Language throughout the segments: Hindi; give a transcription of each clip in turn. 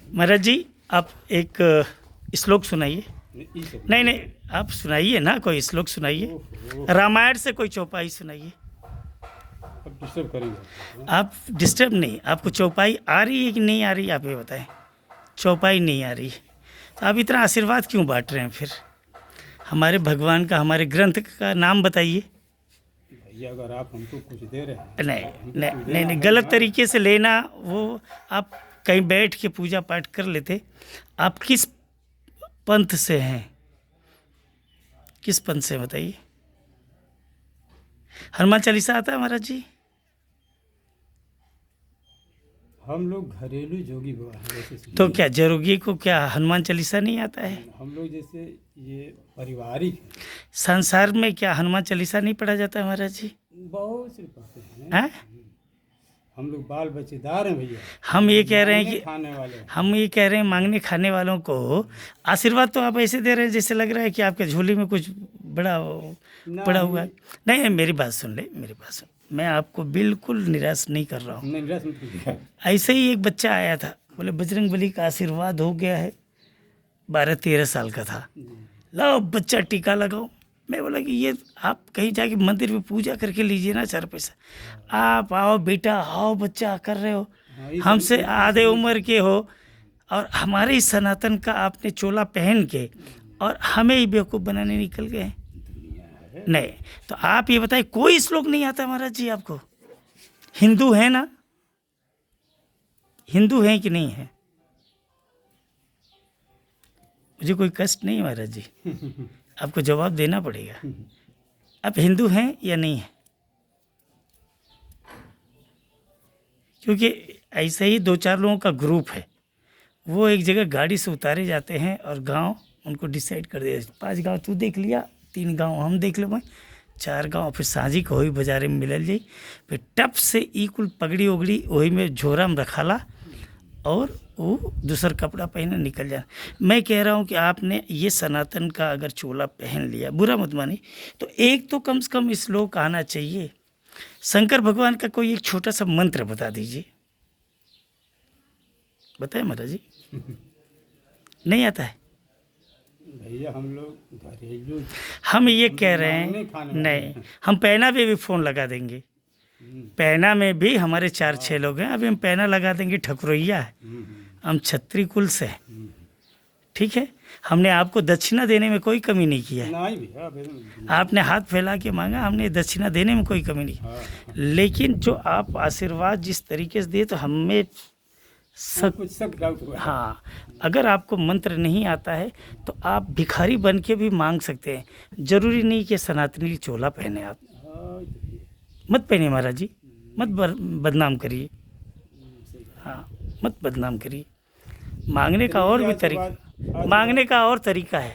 महाराज जी, आप एक श्लोक सुनाइए। नहीं नहीं, आप सुनाइए ना, कोई श्लोक सुनाइए। रामायण से कोई चौपाई सुनाइए। अब डिस्टर्ब करेंगे। आप डिस्टर्ब नहीं, आपको चौपाई आ रही है कि नहीं आ रही है, आप ये बताएं। चौपाई नहीं आ रही है तो आप इतना आशीर्वाद क्यों बांट रहे हैं फिर? हमारे भगवान का, हमारे ग्रंथ का नाम बताइए। भैया अगर आप हमको कुछ दे रहे हैं नहीं हमको नहीं कुछ नहीं, देना नहीं है गलत ना। तरीके से लेना, वो आप कहीं बैठ के पूजा पाठ कर लेते। आप किस पंथ से हैं? किस पंथ से बताइए। हनुमान चालीसा आता है महाराज जी? हम लोग घरेलू जोगी बाबा हैं वैसे तो क्या जोगी को क्या हनुमान चालीसा नहीं आता है? हम लोग जैसे ये पारिवारिक हैं। संसार में क्या हनुमान चालीसा नहीं पढ़ा जाता है महाराज जी? बहुत से पढ़ते हैं। हैं? हम लोग बाल बच्चेदार हैं भैया। हम ये कह रहे हैं मांगने कि खाने वाले हैं। हम ये कह रहे हैं मांगने खाने वालों को आशीर्वाद तो आप ऐसे दे रहे हैं जैसे लग रहा है कि आपके झोली में कुछ बड़ा पड़ा हुआ है। नहीं नहीं, मेरी बात सुन ले, मेरी बात सुन। मैं आपको बिल्कुल निराश नहीं कर रहा हूँ। नहीं निराश मत कीजिए। ऐसे ही एक बच्चा आया था, बोले बजरंग बली का आशीर्वाद हो गया है। 12-13 साल का था। लाओ बच्चा टीका लगाओ। मैं बोला कि ये आप कहीं जाके मंदिर में पूजा करके लीजिए ना 4 पैसा। आप आओ बेटा, आओ बच्चा कर रहे हो, हाँ, ये हमसे आधे उम्र के हो और हमारे इस सनातन का आपने चोला पहन के और हमें ही बेवकूफ़ बनाने निकल गए हैं। नहीं तो आप ये बताइए, कोई श्लोक नहीं आता महाराज जी आपको? हिंदू है ना? हिंदू हैं कि नहीं है? मुझे कोई कष्ट नहीं है महाराज जी, आपको जवाब देना पड़ेगा। आप हिंदू हैं या नहीं हैं? क्योंकि ऐसे ही 2-4 लोगों का ग्रुप है, वो एक जगह गाड़ी से उतारे जाते हैं और गांव उनको डिसाइड कर दिया। 5 गांव तू देख लिया, 3 गांव हम देख लेंगे, 4 गांव फिर साझी को वही बाजारे में मिलल जाई। फिर टप से ई कुल पगड़ी उगड़ी वही में झोरा में रखाला और वो दूसर कपड़ा पहने निकल जाना। मैं कह रहा हूँ कि आपने ये सनातन का अगर चोला पहन लिया, बुरा मत मानिए, तो एक तो कम से कम श्लोक आना चाहिए। शंकर भगवान का कोई एक छोटा सा मंत्र बता दीजिए। बताए महाराज जी? नहीं आता है? भैया हम लोग घरेलू हम ये कह रहे मांगने हैं, खाने वाले नहीं, हैं। हम पैना पे भी फ़ोन लगा देंगे। पैना में भी हमारे 4-6 लोग हैं, अभी हम पैना लगा देंगे। ठकुरैया है, हम छत्री कुल से हैं, ठीक है। हमने आपको दक्षिणा देने में कोई कमी नहीं किया है। नहीं भैया आपने हाथ फैला के मांगा, हमने दक्षिणा देने में कोई कमी नहीं। हाँ, लेकिन जो आप आशीर्वाद जिस तरीके से दिए, तो हमें सब कुछ सब डाउट हुआ है। हाँ, अगर आपको मंत्र नहीं आता है तो आप भिखारी बन के भी मांग सकते हैं। जरूरी नहीं कि सनातनी चोला पहने आप। हाँ, मत पहनिए महाराज जी, मत बदनाम करिए। हाँ, मत बदनाम करिए। मांगने का और भी तरीका, मांगने का और तरीका है।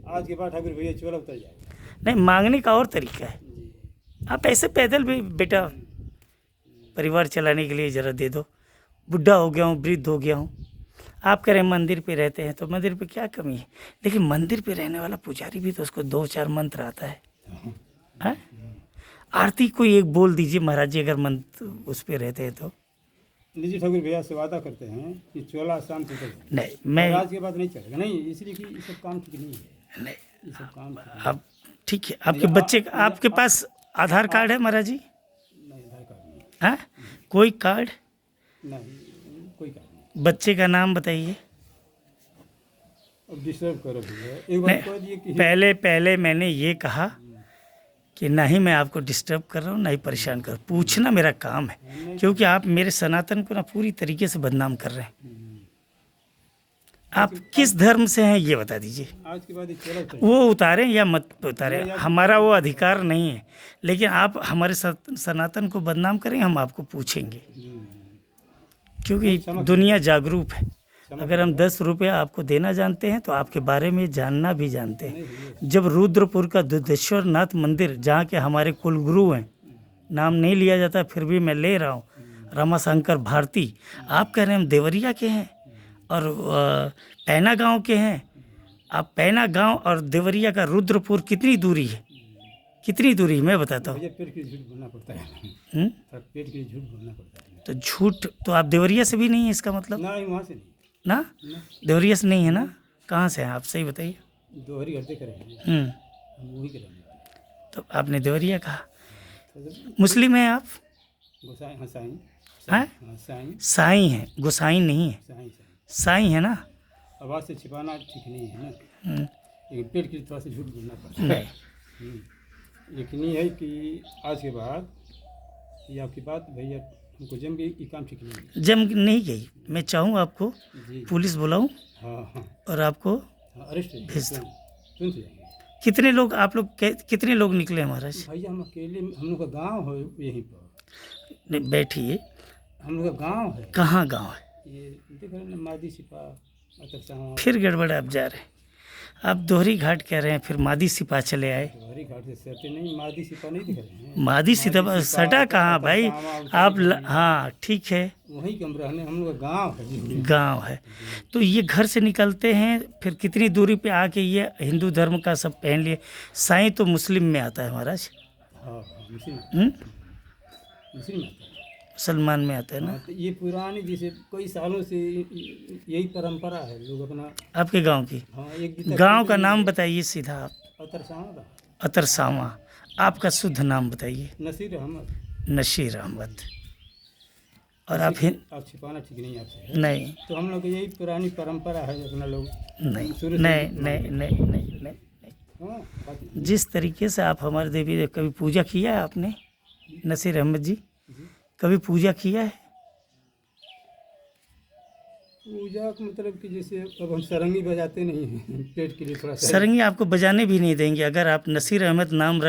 आज के बाद ठाकुर भैया चोला उतर जाएगा। नहीं, मांगने का और तरीका है। आप ऐसे पैदल भी बेटा परिवार चलाने के लिए ज़रा दे दो। बुढ़ा हो गया हूँ, वृद्ध हो गया हूँ, आप कह रहे हैं मंदिर पे रहते हैं, तो मंदिर पे क्या कमी है? लेकिन मंदिर पे रहने वाला पुजारी भी तो उसको 2-4 मंत्र आता है। हैं? आरती कोई एक बोल दीजिए महाराज जी, अगर मंत्र उस पे रहते हैं तो। निजी ठाकुर भैया से वादा करते हैं कि चोला आसान से उतर जाएगा। नहीं, मैं आज के बाद नहीं चलेगा। नहीं, इसलिए कि ये सब काम ठीक नहीं है। नहीं, ये सब काम ठीक नहीं अब ठीक है। आपके बच्चे का, आपके पास आधार कार्ड है महाराज जी? नहीं, आधार कार्ड नहीं। हाँ, कोई कार्ड? नहीं, कोई कार्ड नहीं। बच्चे का नाम बताइए। अब डिस्टर्ब करो भैया, एक बार कह दिए कि पहले मैंने ये कहा कि ना ही मैं आपको डिस्टर्ब कर रहा हूँ, ना ही परेशान कर रहा हूँ। पूछना मेरा काम है, क्योंकि आप मेरे सनातन को ना पूरी तरीके से बदनाम कर रहे हैं। आप किस धर्म से हैं ये बता दीजिए। आज के बाद ये चोला उतर वो उतारें या मत उतारें, हमारा वो अधिकार नहीं है। लेकिन आप हमारे सनातन को बदनाम करें, हम आपको पूछेंगे, क्योंकि दुनिया जागरूक है। अगर हम 10 रुपया आपको देना जानते हैं तो आपके बारे में जानना भी जानते हैं। जब रुद्रपुर का दुधेश्वर नाथ मंदिर, जहाँ के हमारे कुलगुरु हैं, नाम नहीं लिया जाता फिर भी मैं ले रहा हूँ, रमाशंकर भारती, आप कह रहे हैं हम देवरिया के हैं और पैना गांव के हैं। आप पैना गांव और देवरिया का रुद्रपुर कितनी दूरी है? कितनी दूरी मैं बताता हूँ। भैया पेट के लिए झूठ बोलना पड़ता है। हम्म? पेट के लिए झूठ बोलना पड़ता है। तो झूठ तो आप देवरिया से भी नहीं है, इसका मतलब? नहीं, वहाँ से नहीं। ना? ना, देवरिया से नहीं है ना? कहाँ से हैं आप, सही बताइए। दोहरी घर से करेंगे, हम्म। हम वही करेंगे। तो आपने देवरिया कहा। तो मुस्लिम हैं आप? गोसाई, हाँ साईं, हैं? हाँ साईं, साईं हैं, गोसाई नहीं है। साईं, साईं है ना? आवाज़ से छिपाना ठीक नहीं है ना, हम्म, लेकिन पेट के लिए थोड़ा सा झूठ बोलना पड़ता है। नहीं। यकीनी है कि आज के बाद ये आपकी बात भैया हमको जम गई, ये काम ठीक नहीं है। जम नहीं गई। मैं चाहूँ आपको जी, पुलिस बुलाऊं हाँ हाँ और आपको हाँ, अरेस्ट है, भेज दो। तुरंत हो जाएंगे। कितने लोग आप लोग कितने लोग निकले महाराज? भैया हम अकेले, हम लोग का गांव है यहीं पर, नहीं, बैठिए। हम लोग का गांव है कहाँ गांव है? ये, देख रहे हैं ना, मादी सिपा, अतरसावा, फिर गड़बड़ आप जा रहे हैं। आप दोहरी घाट कह रहे हैं, फिर मादी सिपा चले आए। हरी घाट से सटे नहीं, मादी सिपा नहीं दिख रहे हैं, मादी सिपा सटा कहाँ भाई? आप हाँ ठीक है, वहीं के हम रहने, हम लोग का गाँव है जी। गांव है। तो ये घर से निकलते हैं, फिर कितनी दूरी पे आके ये हिंदू धर्म का सब पहन लिए। साईं तो मुस्लिम में आता है महाराज। हाँ हाँ, मुस्लिम हम्म? मुस्लिम आता है। मुसलमान में आता है ना? हाँ, तो ये पुरानी जैसे कई सालों से यही परंपरा है, लोग अपना, आपके गांव की? हाँ एक गीता गांव का नाम बताइए सीधा आप। अतरसावा का अतरसावा। आपका शुद्ध नाम बताइए। नसीर अहमद। नशीर अहमद। और आप आप छिपाना ठीक नहीं आपसे, नहीं तो हम लोग की यही पुरानी परंपरा है, अपना लोग नहीं शुरू से नहीं नहीं नहीं नहीं नहीं। हाँ, बात- जिस तरीके से आप हमारे देवी कभी पूजा किया है आपने नसीर अहमद जी? कभी पूजा किया है? पूजा का मतलब कि जैसे अब हम सरंगी बजाते नहीं हैं, पेट के लिए थोड़ा सा सरंगी आपको बजाने भी नहीं देंगे अगर आप नसीर अहमद नाम रख